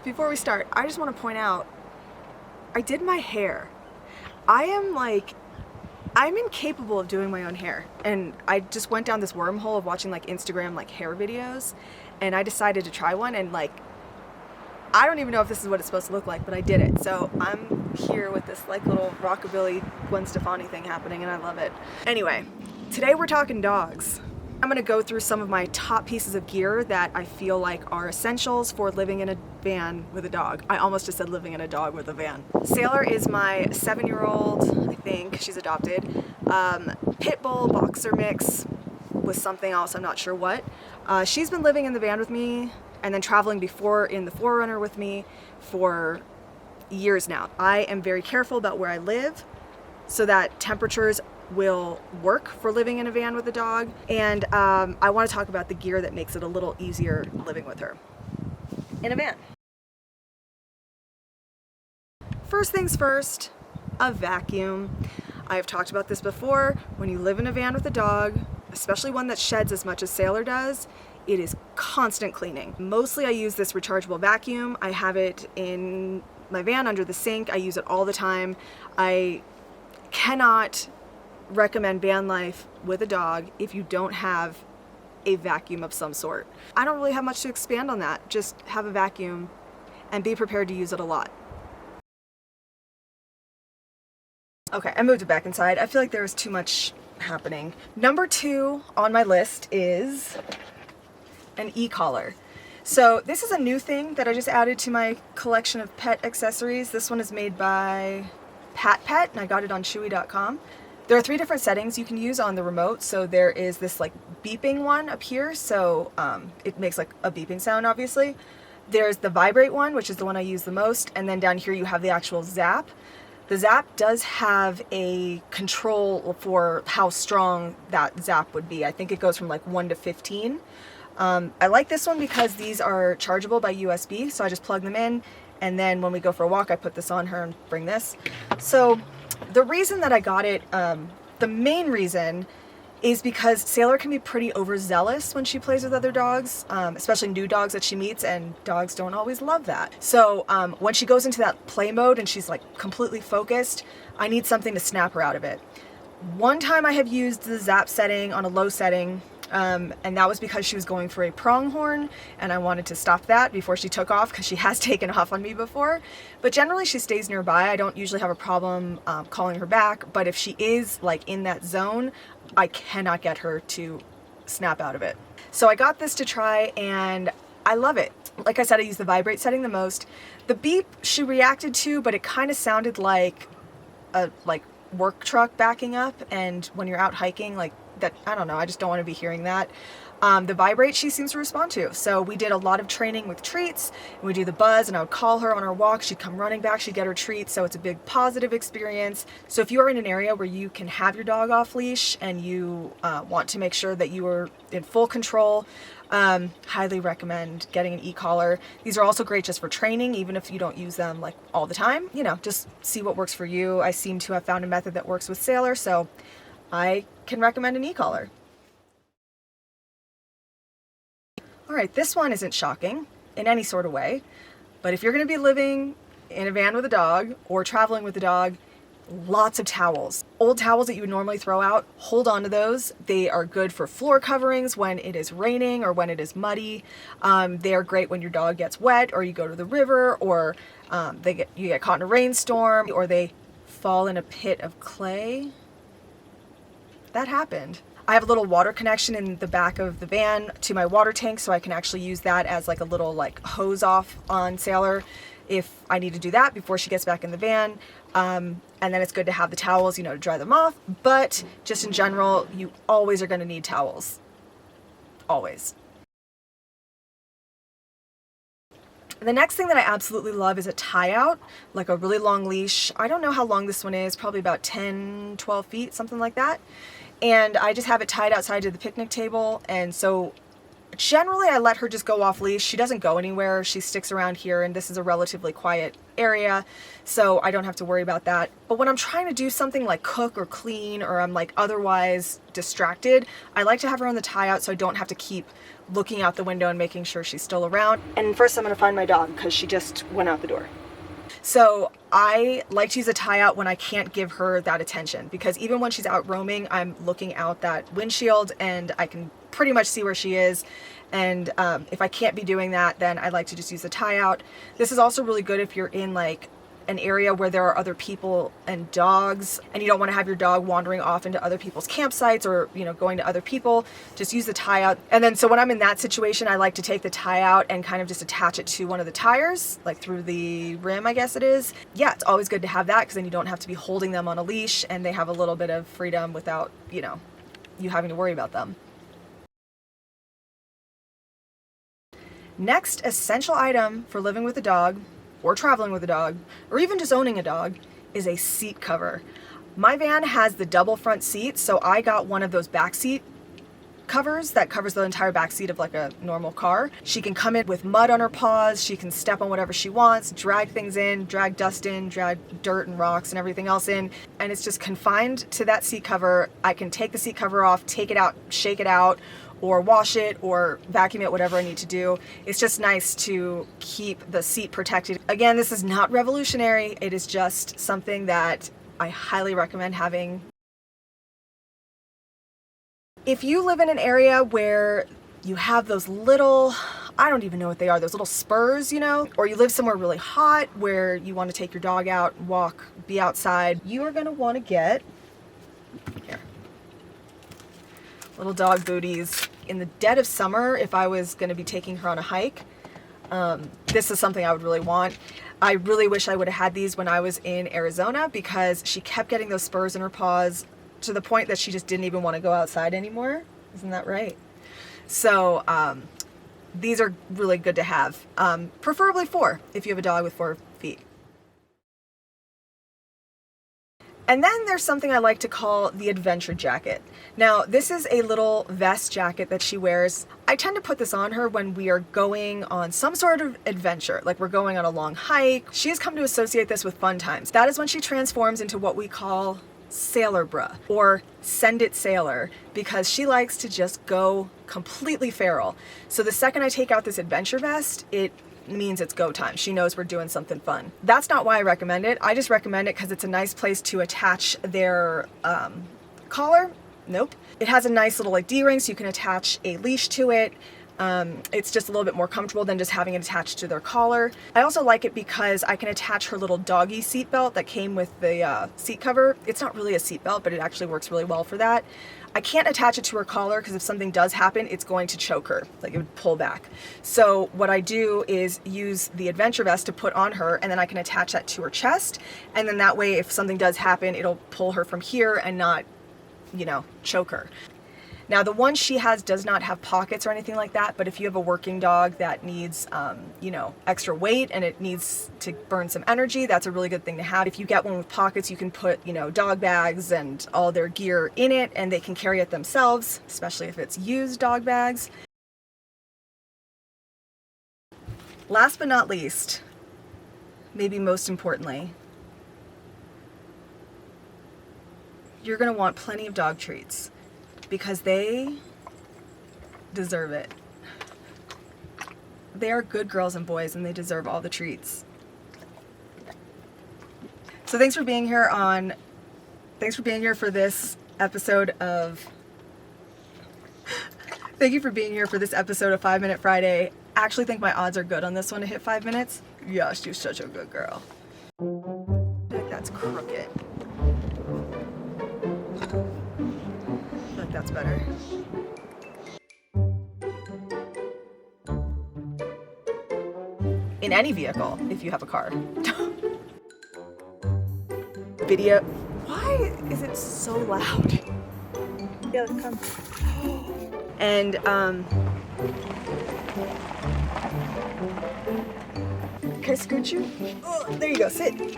Before we start, I just want to point out, I did my hair. I'm incapable of doing my own hair. And I just went down this wormhole of watching like Instagram like hair videos, and I decided to try one, and like, I don't even know if this is what it's supposed to look like, but I did it. So I'm here with this like little rockabilly Gwen Stefani thing happening, and I love it. Anyway, today we're talking dogs. I'm gonna go through some of my top pieces of gear that I feel like are essentials for living in a van with a dog. I almost just said living in a dog with a van. Sailor is my 7-year-old, I think, she's adopted, pit bull boxer mix with something else, I'm not sure what. She's been living in the van with me and then traveling before in the 4Runner with me for years now. I am very careful about where I live so that temperatures will work for living in a van with a dog, and I want to talk about the gear that makes it a little easier living with her in a van. First things first, a vacuum. I've talked about this before. When you live in a van with a dog, especially one that sheds as much as Sailor does, it is constant cleaning. Mostly I use this rechargeable vacuum. I have it in my van under the sink. I use it all the time. I cannot recommend van life with a dog if you don't have a vacuum of some sort. I don't really have much to expand on that. Just have a vacuum and be prepared to use it a lot. Okay, I moved it back inside. I feel like there was too much happening. Number 2 on my list is an e-collar. So this is a new thing that I just added to my collection of pet accessories. This one is made by Pet, and I got it on Chewy.com. There are 3 different settings you can use on the remote. So there is this like beeping one up here, so it makes like a beeping sound, obviously. There's the vibrate one, which is the one I use the most, and then down here you have the actual zap. The zap does have a control for how strong that zap would be. I think it goes from like 1 to 15. I like this one because these are chargeable by USB, so I just plug them in, and then when we go for a walk I put this on her and bring this. So the reason that I got it, the main reason, is because Sailor can be pretty overzealous when she plays with other dogs, especially new dogs that she meets, and dogs don't always love that. So when she goes into that play mode and she's like completely focused, I need something to snap her out of it. One time I have used the zap setting on a low setting, and that was because she was going for a pronghorn, and I wanted to stop that before she took off because she has taken off on me before. But generally she stays nearby. I don't usually have a problem calling her back, but if she is like in that zone, I cannot get her to snap out of it. So I got this to try, and I love it. Like I said, I use the vibrate setting the most. The beep she reacted to, but it kind of sounded like a work truck backing up, and when you're out hiking, like that, I don't know, I just don't want to be hearing that. The vibrate she seems to respond to. So we did a lot of training with treats, and we do the buzz, and I would call her on her walk, she'd come running back, she'd get her treats, so it's a big positive experience. So if you are in an area where you can have your dog off leash and you want to make sure that you are in full control, highly recommend getting an e-collar. These are also great just for training, even if you don't use them like all the time. You know, just see what works for you. I seem to have found a method that works with Sailor, so I can recommend an e-collar. Alright, this one isn't shocking in any sort of way, but if you're going to be living in a van with a dog or traveling with a dog, lots of towels. Old towels that you would normally throw out, hold on to those. They are good for floor coverings when it is raining or when it is muddy. They are great when your dog gets wet, or you go to the river, or you get caught in a rainstorm, or they fall in a pit of clay. That happened. I have a little water connection in the back of the van to my water tank, so I can actually use that as like a little like hose off on Sailor if I need to do that before she gets back in the van. And then it's good to have the towels, you know, to dry them off. But just in general, you always are going to need towels. Always. The next thing that I absolutely love is a tie-out, like a really long leash. I don't know how long this one is, probably about 10, 12 feet, something like that. And I just have it tied outside to the picnic table, and so Generally, I let her just go off leash. She doesn't go anywhere. She sticks around here, and this is a relatively quiet area, so I don't have to worry about that. But when I'm trying to do something like cook or clean, or I'm like otherwise distracted, I like to have her on the tie out so I don't have to keep looking out the window and making sure she's still around. And first I'm gonna find my dog because she just went out the door. So I like to use a tie out when I can't give her that attention, because even when she's out roaming, I'm looking out that windshield and I can pretty much see where she is. And if I can't be doing that, then I like to just use a tie out. This is also really good if you're in like an area where there are other people and dogs, and you don't want to have your dog wandering off into other people's campsites, or, you know, going to other people. Just use the tie out. And then so when I'm in that situation, I like to take the tie out and kind of just attach it to one of the tires, like through the rim, I guess it is. Yeah, it's always good to have that, because then you don't have to be holding them on a leash, and they have a little bit of freedom without, you know, you having to worry about them. Next essential item for living with a dog, or traveling with a dog, or even just owning a dog, is a seat cover. My van has the double front seat, so I got one of those back seat covers that covers the entire back seat of like a normal car. She can come in with mud on her paws, she can step on whatever she wants, drag things in, drag dust in, drag dirt and rocks and everything else in, and it's just confined to that seat cover. I can take the seat cover off, take it out, shake it out, or wash it, or vacuum it, whatever I need to do. It's just nice to keep the seat protected. Again, this is not revolutionary. It is just something that I highly recommend having. If you live in an area where you have those little, I don't even know what they are, those little spurs, you know, or you live somewhere really hot where you want to take your dog out, walk, be outside, you are going to want to get, here, little dog booties. In the dead of summer, if I was going to be taking her on a hike, this is something I would really want. I really wish I would have had these when I was in Arizona, because she kept getting those spurs in her paws to the point that she just didn't even want to go outside anymore. Isn't that right? So these are really good to have, preferably 4 if you have a dog with 4 feet. And then there's something I like to call the adventure jacket. Now, this is a little vest jacket that she wears. I tend to put this on her when we are going on some sort of adventure, like we're going on a long hike. She has come to associate this with fun times. That is when she transforms into what we call sailor bra, or send it sailor, because she likes to just go completely feral. So the second I take out this adventure vest, it means it's go time. She knows we're doing something fun. That's not why I recommend it. I just recommend it because it's a nice place to attach their collar. Nope. It has a nice little like D-ring, so you can attach a leash to it. It's just a little bit more comfortable than just having it attached to their collar. I also like it because I can attach her little doggy seat belt that came with the seat cover. It's not really a seat belt, but it actually works really well for that. I can't attach it to her collar because if something does happen, it's going to choke her, like it would pull back. So what I do is use the adventure vest to put on her, and then I can attach that to her chest, and then that way if something does happen, it'll pull her from here and not, you know, choke her. Now, the one she has does not have pockets or anything like that, but if you have a working dog that needs, you know, extra weight and it needs to burn some energy, that's a really good thing to have. If you get one with pockets, you can put, you know, dog bags and all their gear in it, and they can carry it themselves, especially if it's used dog bags. Last but not least, maybe most importantly, you're going to want plenty of dog treats, because they deserve it. They are good girls and boys, and they deserve all the treats. So thanks for being here for this episode of Thank you for being here for this episode of 5 Minute Friday. I actually think my odds are good on this one to hit 5 minutes. Yes, you're such a good girl. I feel like that's crooked. I think that's better. In any vehicle, if you have a car. Video. Why is it so loud? Yeah, let's come. And can I scoot you? Oh, there you go, sit.